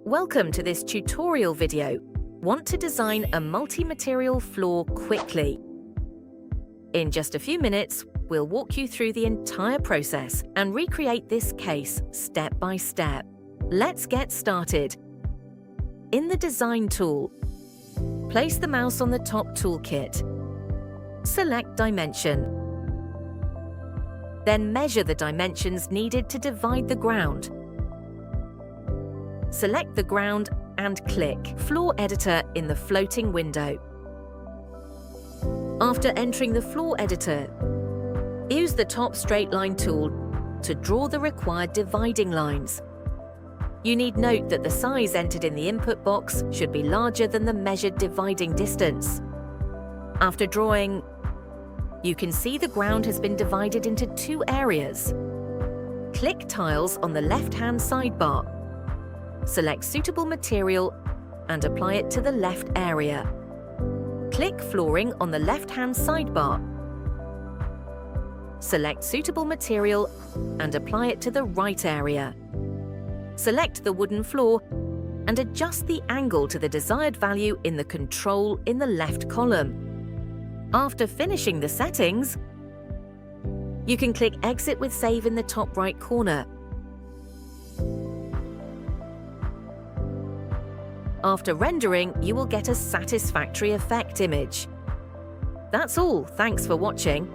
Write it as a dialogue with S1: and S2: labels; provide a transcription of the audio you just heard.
S1: Welcome to this tutorial video. Want to design a multi-material floor quickly? In just a few minutes, we'll walk you through the entire process and recreate this case step by step. Let's get started. In the Design tool, place the mouse on the top toolkit. Select Dimension. Then measure the dimensions needed to divide the ground. Select the ground and click Floor Editor in the floating window. After entering the floor editor, use the top straight line tool to draw the required dividing lines. You need note that the size entered in the input box should be larger than the measured dividing distance. After drawing, you can see the ground has been divided into two areas. Click Tiles on the left-hand sidebar. Select suitable material and apply it to the left area. Click Flooring on the left-hand sidebar. Select suitable material and apply it to the right area. Select the wooden floor and adjust the angle to the desired value in the control in the left column. After finishing the settings, you can click Exit with Save in the top right corner. After rendering, you will get a satisfactory effect image. That's all. Thanks for watching.